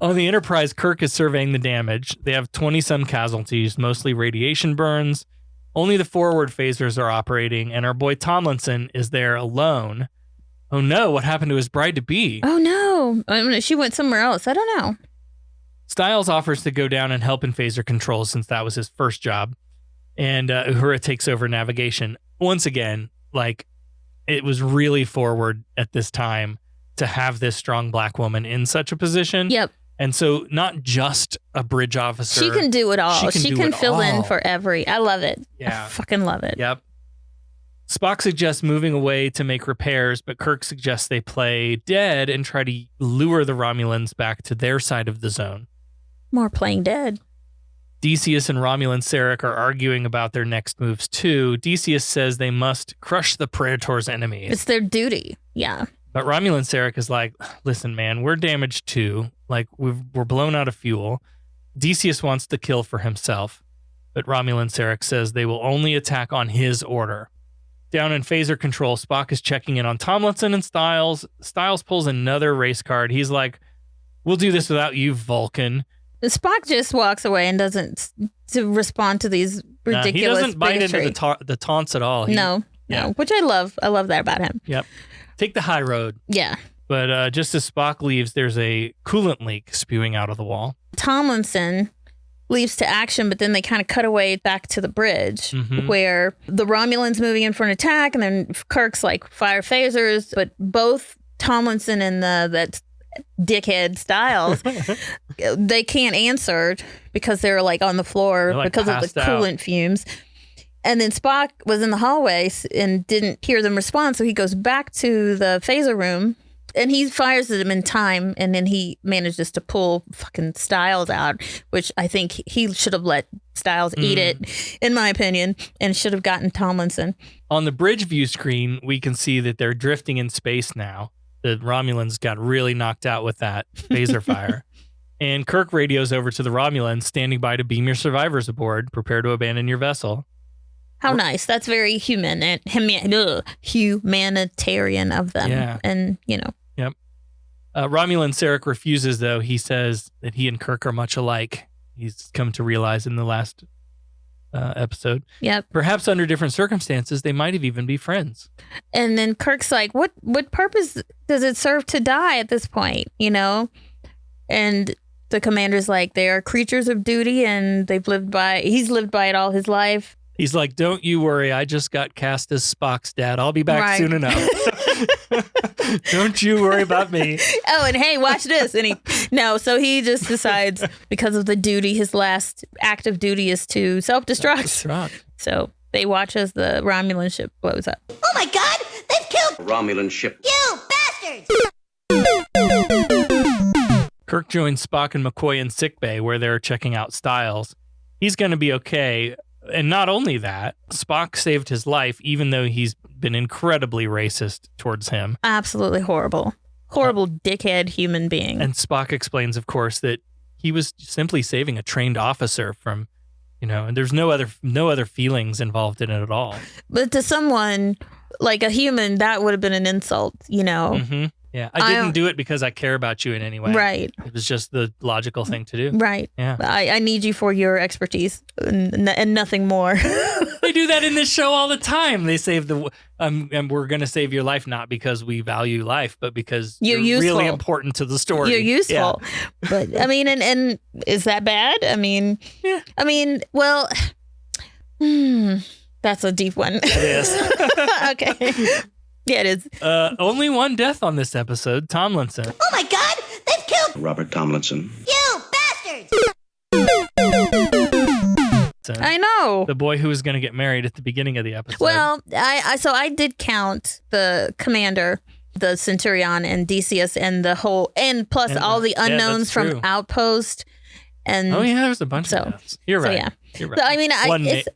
On the Enterprise, Kirk is surveying the damage. They have 20-some casualties, mostly radiation burns. Only the forward phasers are operating, and our boy Tomlinson is there alone. Oh no, what happened to his bride-to-be? Oh no. I mean, she went somewhere else. I don't know. Styles offers to go down and help in phaser control since that was his first job. And Uhura takes over navigation. Once again, like, it was really forward at this time to have this strong black woman in such a position. Yep. And so not just a bridge officer. She can do it all. She can fill in for I love it. Yeah. I fucking love it. Yep. Spock suggests moving away to make repairs, but Kirk suggests they play dead and try to lure the Romulans back to their side of the zone. More playing dead. Decius and Romulan Sarek are arguing about their next moves too. Decius says they must crush the Praetor's enemies. It's their duty. Yeah. But Romulan Sarek is like, listen, man, we're damaged too. Like, we're blown out of fuel. Decius wants to kill for himself, but Romulan Sarek says they will only attack on his order. Down in phaser control, Spock is checking in on Tomlinson and Styles. Styles pulls another race card. He's like, we'll do this without you, Vulcan. Spock just walks away and doesn't respond to these ridiculous he doesn't bite bigotry. into the taunts at all. No, which I love. I love that about him. Yep. Take the high road. Yeah. But just as Spock leaves, there's a coolant leak spewing out of the wall. Tomlinson leaps to action, but then they kind of cut away back to the bridge where the Romulans moving in for an attack, and then Kirk's like fire phasers, but both Tomlinson and that dickhead Styles, they can't answer because they're like on the floor because of the coolant fumes. And then Spock was in the hallway and didn't hear them respond, so he goes back to the phaser room and he fires at them in time, and then he manages to pull fucking Styles out, which I think he should have let Styles eat it, in my opinion, and should have gotten Tomlinson. On the bridge view screen, we can see that they're drifting in space now. The Romulans got really knocked out with that phaser fire. And Kirk radios over to the Romulans, standing by to beam your survivors aboard. Prepare to abandon your vessel. How nice. That's very humanitarian of them. Yeah. And, you know. Yep. Romulan Sarek refuses, though. He says that he and Kirk are much alike. He's come to realize in the last episode. Yep. Perhaps under different circumstances, they might have even be friends. And then Kirk's like, what purpose does it serve to die at this point? You know? And the commander's like, they are creatures of duty, and he's lived by it all his life. He's like, don't you worry. I just got cast as Spock's dad. I'll be back soon enough. Don't you worry about me. Oh, and hey, watch this. And so he just decides because of the duty, his last act of duty is to self-destruct. So they watch as the Romulan ship blows up. Oh my God! They've killed A Romulan ship. you, bastards! Kirk joins Spock and McCoy in sickbay where they're checking out Styles. He's going to be okay. And not only that, Spock saved his life, even though he's been incredibly racist towards him. Absolutely horrible. Horrible dickhead human being. And Spock explains, of course, that he was simply saving a trained officer from, and there's no other feelings involved in it at all. But to someone like a human, that would have been an insult, Mm-hmm. Yeah, I didn't do it because I care about you in any way. Right. It was just the logical thing to do. Right. Yeah. I need you for your expertise and nothing more. They do that in this show all the time. They save and we're going to save your life not because we value life, but because you're really important to the story. You're useful. Yeah. But I mean, and is that bad? I mean, yeah. I mean, well, that's a deep one. It is. Okay. Yeah, it is. Only one death on this episode, Tomlinson. Oh my God! They've killed Robert Tomlinson. You bastards! I know. The boy who was going to get married at the beginning of the episode. Well, I did count the commander, the Centurion, and Decius, and the whole, and plus all the unknowns from true. Outpost. And oh yeah, there's a bunch of those. You're right. So, yeah. You're right. So, I mean,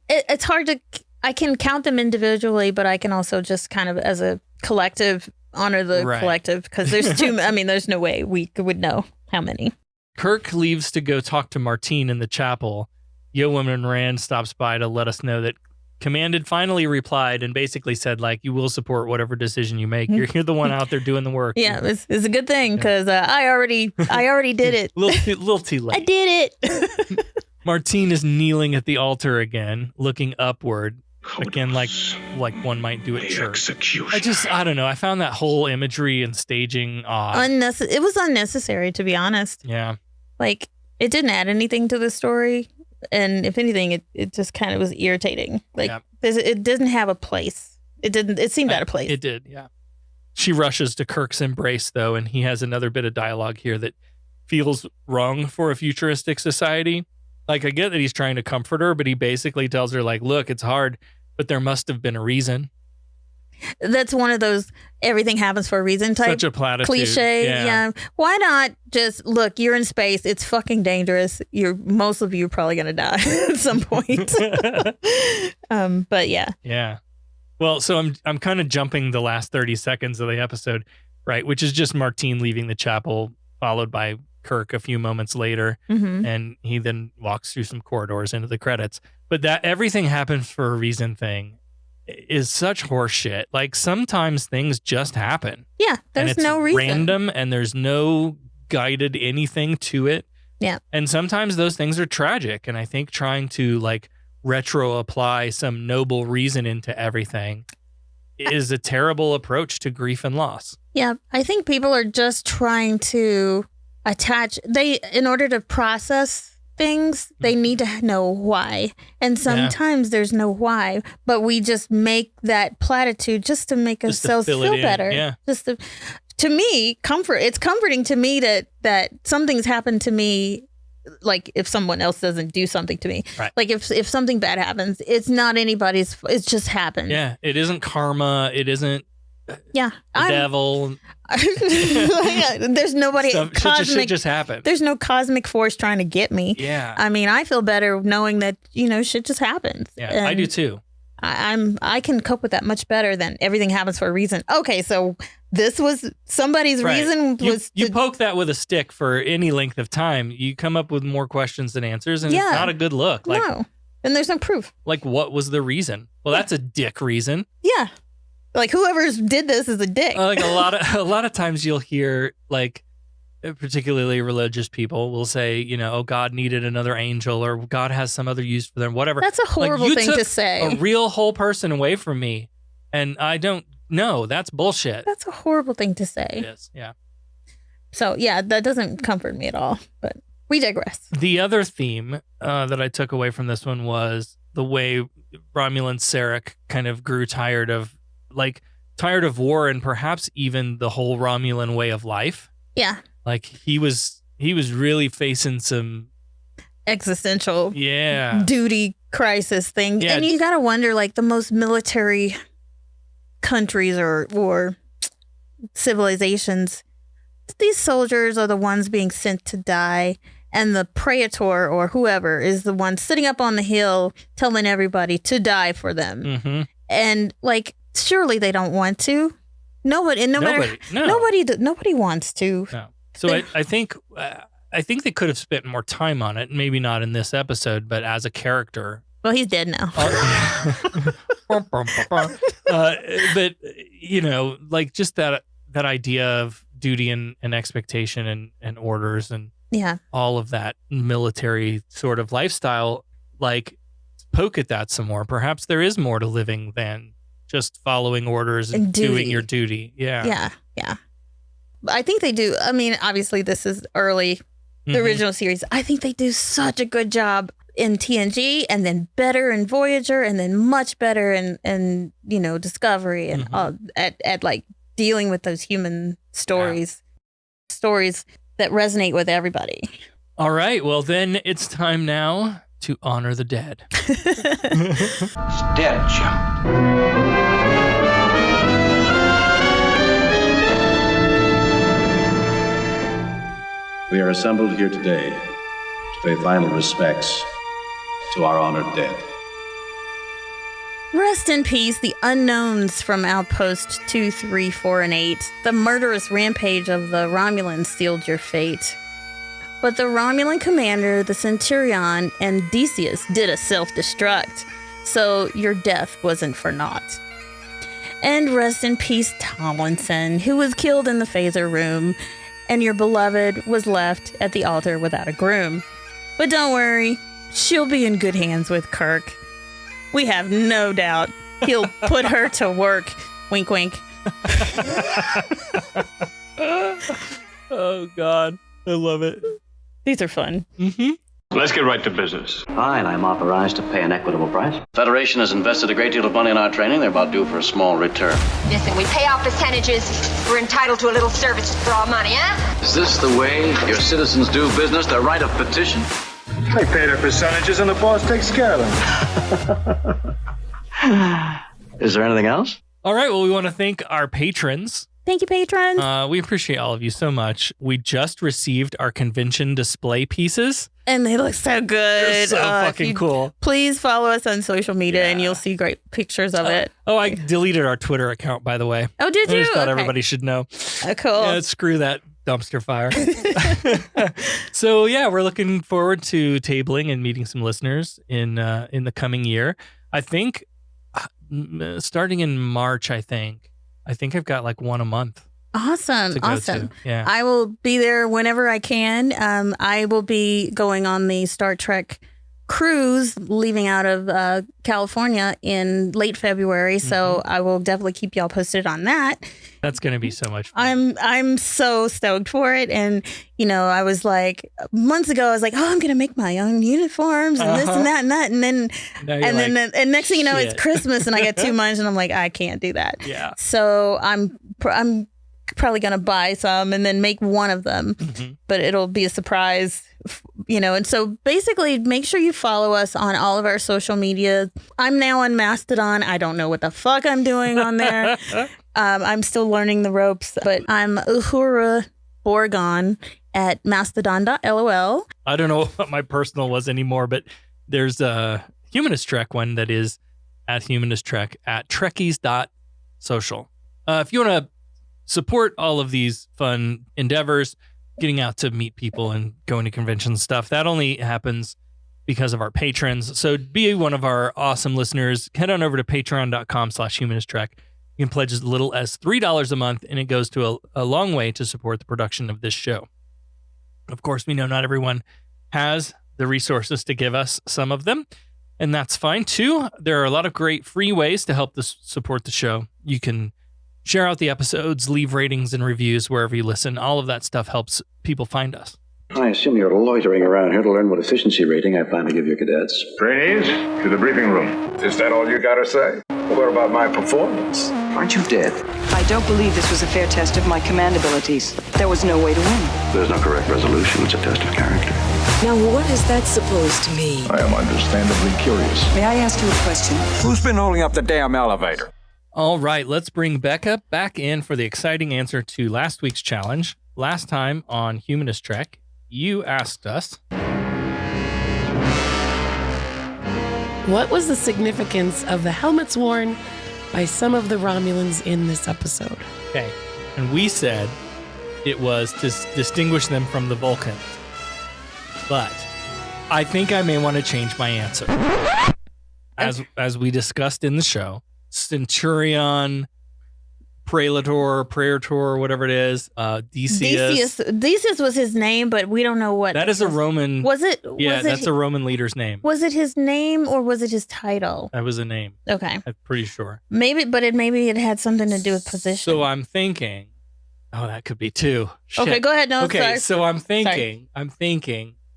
it's hard to. I can count them individually, but I can also just kind of, as a collective, honor the collective, because there's too. I mean, there's no way we would know how many. Kirk leaves to go talk to Martine in the chapel. Yeoman Rand stops by to let us know that Command had finally replied and basically said, like, you will support whatever decision you make. You're the one out there doing the work. Yeah, it's a good thing because I already did it. little too late. I did it. Martine is kneeling at the altar again, looking upward. Again, like one might do at church. I don't know. I found that whole imagery and staging odd. It was unnecessary, to be honest. Yeah. Like, it didn't add anything to the story. And if anything, it just kind of was irritating. Like, it doesn't have a place. It seemed out of place. It did, yeah. She rushes to Kirk's embrace, though, and he has another bit of dialogue here that feels wrong for a futuristic society. Like, I get that he's trying to comfort her, but he basically tells her, like, look, it's hard, but there must have been a reason. That's one of those everything happens for a reason type Such a platitude. cliche. Yeah. Why not just look, you're in space. It's fucking dangerous. Most of you are probably going to die at some point. But yeah. Yeah. Well, so I'm kind of jumping the last 30 seconds of the episode, right? Which is just Martine leaving the chapel, followed by Kirk a few moments later. Mm-hmm. And he then walks through some corridors into the credits. But that everything happens for a reason thing is such horseshit. Like, sometimes things just happen. Yeah, there's no reason. Random, and there's no guided anything to it. Yeah. And sometimes those things are tragic. And I think trying to like retro apply some noble reason into everything is a terrible approach to grief and loss. Yeah, I think people are just trying to in order to process things, they need to know why. And sometimes there's no why, but we just make that platitude just to make ourselves feel better. Yeah. Just to me, it's comforting to me that something's happened to me. Like, if someone else doesn't do something to me, right. Like if something bad happens, it's not anybody's. It just happened. Yeah, it isn't karma. It isn't. Yeah, the devil. There's nobody cosmic. Shit just happened. There's no cosmic force trying to get me. Yeah. I mean, I feel better knowing that shit just happens. Yeah, and I do too. I can cope with that much better than everything happens for a reason. Okay, so this was somebody's reason. You poke that with a stick for any length of time, you come up with more questions than answers, and it's not a good look. Like, no, and there's no proof. Like, what was the reason? Well, that's a dick reason. Yeah. Like, whoever did this is a dick. Like, a lot of times you'll hear, like, particularly religious people will say, oh, God needed another angel, or God has some other use for them, whatever. That's a horrible thing to say. A real whole person away from me, and I don't know. That's bullshit. That's a horrible thing to say. It is, yeah. So, yeah, that doesn't comfort me at all, but we digress. The other theme that I took away from this one was the way Romulan Sarek kind of grew tired of war, and perhaps even the whole Romulan way of life. Yeah. Like, he was really facing some existential duty crisis thing. Yeah. And you got to wonder, like, the most military countries or civilizations, these soldiers are the ones being sent to die. And the praetor or whoever is the one sitting up on the hill telling everybody to die for them. Mm-hmm. And, like, surely they don't want to. Nobody wants to. No. So I think they could have spent more time on it. Maybe not in this episode, but as a character. Well, he's dead now. But like, just that idea of duty and expectation and orders and all of that military sort of lifestyle. Like, poke at that some more. Perhaps there is more to living than just following orders and doing your duty. Yeah. I think they do. I mean, obviously this is early, the original series. I think they do such a good job in TNG, and then better in Voyager, and then much better in Discovery, and at like dealing with those human stories. Stories that resonate with everybody. All right. Well, then it's time now to honor the dead. It's dead, Jim. We are assembled here today to pay final respects to our honored dead. Rest in peace, the unknowns from Outpost 2, 3, 4, and 8. The murderous rampage of the Romulans sealed your fate. But the Romulan commander, the Centurion, and Decius did a self-destruct, so your death wasn't for naught. And rest in peace, Tomlinson, who was killed in the phaser room, and your beloved was left at the altar without a groom. But don't worry, she'll be in good hands with Kirk. We have no doubt he'll put her to work. Wink, wink. Oh, God. I love it. These are fun. Mm-hmm. Let's get right to business. Fine, I'm authorized to pay an equitable price. Federation has invested a great deal of money in our training. They're about due for a small return. Listen, we pay off percentages. We're entitled to a little service for our money, huh? Is this the way your citizens do business? Their right of petition? They pay their percentages and the boss takes care of them. Is there anything else? All right. Well, we want to thank our patrons. Thank you, patrons. We appreciate all of you so much. We just received our convention display pieces. And they look so good. They're so fucking cool. Please follow us on social media and you'll see great pictures of it. Oh, I deleted our Twitter account, by the way. Oh, did you? I just thought Okay. everybody should know. Cool. Yeah, screw that dumpster fire. So, yeah, we're looking forward to tabling and meeting some listeners in the coming year. I think starting in March, I think I've got like one a month. Awesome. to go Awesome. to. Yeah. I will be there whenever I can. I will be going on the Star Trek cruise leaving out of California in late February. So I will definitely keep y'all posted on that. That's going to be so much fun. I'm so stoked for it. And, you know, I was like, months ago, I was like, oh, I'm going to make my own uniforms and this and that and that. And then, and next thing you know, it's Christmas and I get 2 months and I'm like, I can't do that. Yeah. So I'm probably going to buy some and then make one of them, but it'll be a surprise, you know. And so basically make sure you follow us on all of our social media. I'm now on Mastodon. I don't know what the fuck I'm doing on there. I'm still learning the ropes, but I'm Uhura Borgon at mastodon.lol. I don't know what my personal was anymore, but there's a Humanist Trek one that is at Humanist Trek at trekkies.social. If you want to support all of these fun endeavors, getting out to meet people and going to conventions and stuff, that only happens because of our patrons. So be one of our awesome listeners. Head on over to patreon.com/humanisttrek. You can pledge as little as $3 a month, and it goes to a long way to support the production of this show. Of course, we know not everyone has the resources to give us some of them, and that's fine too. There are a lot of great free ways to help support the show. You can share out the episodes, leave ratings and reviews wherever you listen. All of that stuff helps people find us. I assume you're loitering around here to learn what efficiency rating I plan to give your cadets. Trainees, to the briefing room. Is that all you gotta say? What about my performance? Aren't you dead? I don't believe this was a fair test of my command abilities. There was no way to win. There's no correct resolution. It's a test of character. Now, what is that supposed to mean? I am understandably curious. May I ask you a question? Who's been holding up the damn elevator? All right, let's bring Becca back in for the exciting answer to last week's challenge. Last time on Humanist Trek, you asked us, what was the significance of the helmets worn by some of the Romulans in this episode? Okay, and we said it was to distinguish them from the Vulcans. But I think I may want to change my answer. As we discussed in the show, Centurion, Praetor, whatever it is, Decius. Decius was his name, but we don't know what. That is a Roman. Was it? Yeah, was it, that's a Roman leader's name. Was it his name or was it his title? That was a name. Okay. I'm pretty sure. Maybe it had something to do with position. So I'm thinking, oh, that could be too. Shit. Okay, go ahead. No, okay, sorry. so I'm thinking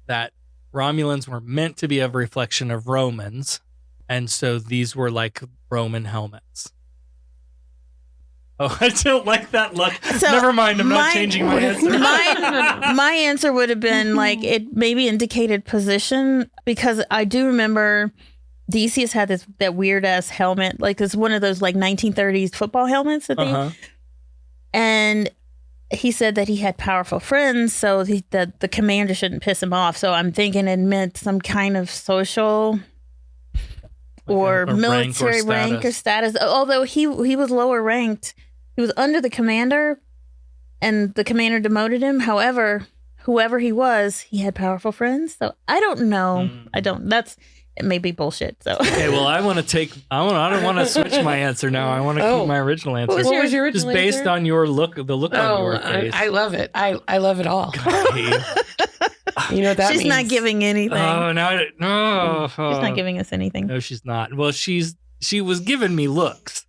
that Romulans were meant to be a reflection of Romans, and so these were like Roman helmets. Oh, I don't like that look. So Never mind. I'm not changing my answer. My answer would have been like it maybe indicated position, because I do remember Decius had that weird ass helmet, like it's one of those like 1930s football helmets that they. And he said that he had powerful friends, so that the commander shouldn't piss him off. So I'm thinking it meant some kind of social or military rank or status. Although he was lower ranked. He was under the commander, and the commander demoted him. However, whoever he was, he had powerful friends. So I don't know. It may be bullshit. So okay, well, I don't want to switch my answer now. I want to keep my original answer. What was your original Just based answer? on your look, the look on your face. I love it. I love it all. You know what that means? She's not giving anything. Oh, no. She's not giving us anything. No, she's not. Well, she was giving me looks.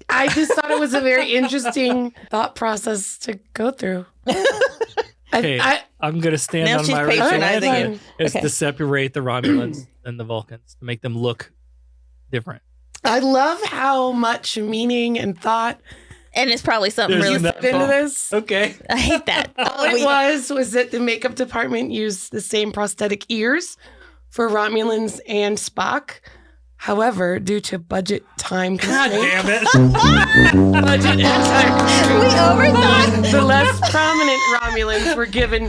I just thought it was a very interesting thought process to go through. Okay, I'm going to stand on my original answer. It's to separate the Romulans and the Vulcans, to make them look different. I love how much meaning and thought. And it's probably something really into this. Okay. I hate that. All it was that the makeup department used the same prosthetic ears for Romulans and Spock. However, due to budget time constraints, God damn it. budget and time constraints, we overthought. The less prominent Romulans were given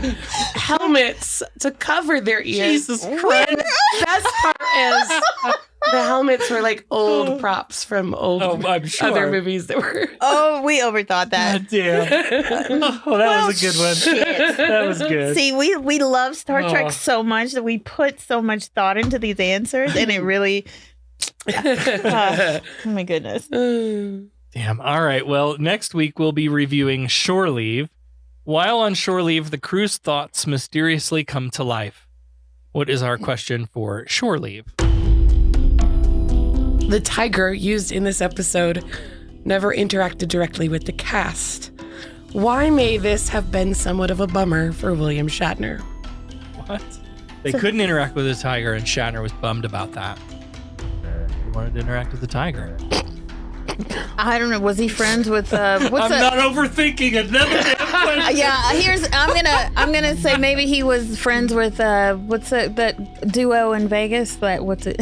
helmets to cover their ears. Jesus Christ. And best part is the helmets were like old props from old other movies that were. Oh, we overthought that. God damn. Oh, that was a good one. Shit. That was good. See, we love Star Trek so much that we put so much thought into these answers, and it really. Oh my goodness. Damn. All right. Well, next week we'll be reviewing Shore Leave. While on shore leave, the crew's thoughts mysteriously come to life. What is our question for Shore Leave? The tiger used in this episode never interacted directly with the cast. Why may this have been somewhat of a bummer for William Shatner? What? They couldn't interact with the tiger, and Shatner was bummed about that. He wanted to interact with the tiger. I don't know. Was he friends with? I'm not overthinking another damn question. Yeah, I'm gonna say maybe he was friends with what's that duo in Vegas? What's it?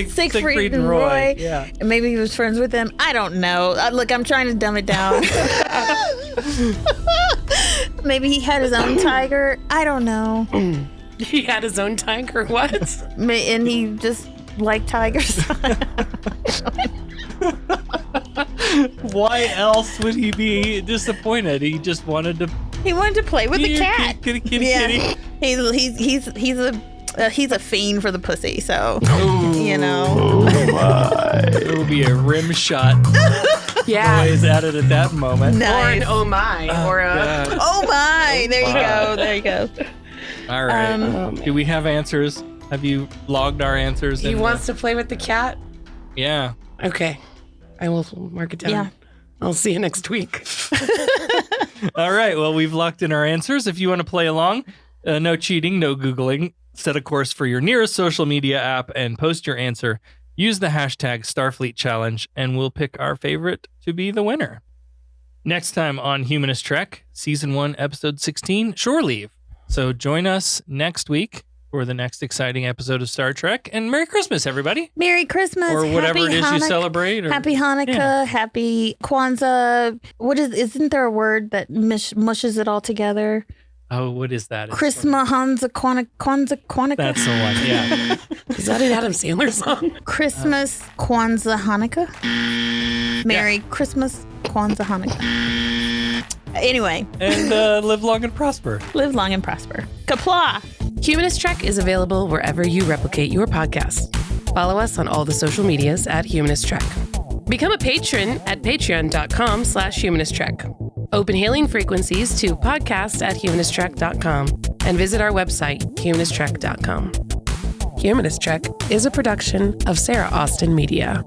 Siegfried and Roy. Yeah. Maybe he was friends with them. I don't know. Look, I'm trying to dumb it down. Maybe he had his own tiger. I don't know. He had his own tiger. What? And he just liked tigers. Why else would he be disappointed? He just wanted to. He wanted to play with the cat. Kitty. He's a fiend for the pussy. So you know. Oh my! It will be a rim shot. Yeah. Boys added at that moment. Nice. Or an oh my. Oh my. There you go. There you go. All right. Do we have answers? Have you logged our answers? He wants to play with the cat? Yeah. Okay. I will mark it down. Yeah. I'll see you next week. All right. Well, we've locked in our answers. If you want to play along, no cheating, no Googling. Set a course for your nearest social media app and post your answer. Use the hashtag Starfleet Challenge, and we'll pick our favorite to be the winner. Next time on Humanist Trek, Season 1, Episode 16, Shore Leave. So join us next week for the next exciting episode of Star Trek. And Merry Christmas, everybody. Merry Christmas. Or whatever Happy it is Hanukkah, you celebrate. Or, Happy Hanukkah. Happy Kwanzaa. Isn't there a word that mushes it all together? Oh, what is that? Christmas, Kwanzaa. That's the one, yeah. Is that an Adam Sandler song? Christmas, Kwanzaa, Hanukkah. Merry Christmas, Kwanzaa, Hanukkah. Anyway. And live long and prosper. Live long and prosper. Kapla! Humanist Trek is available wherever you replicate your podcast. Follow us on all the social medias at Humanist Trek. Become a patron at patreon.com/humanisttrek. Open hailing frequencies to podcast@humanisttrek.com and visit our website, humanisttrek.com. Humanist Trek is a production of Sarah Austin Media.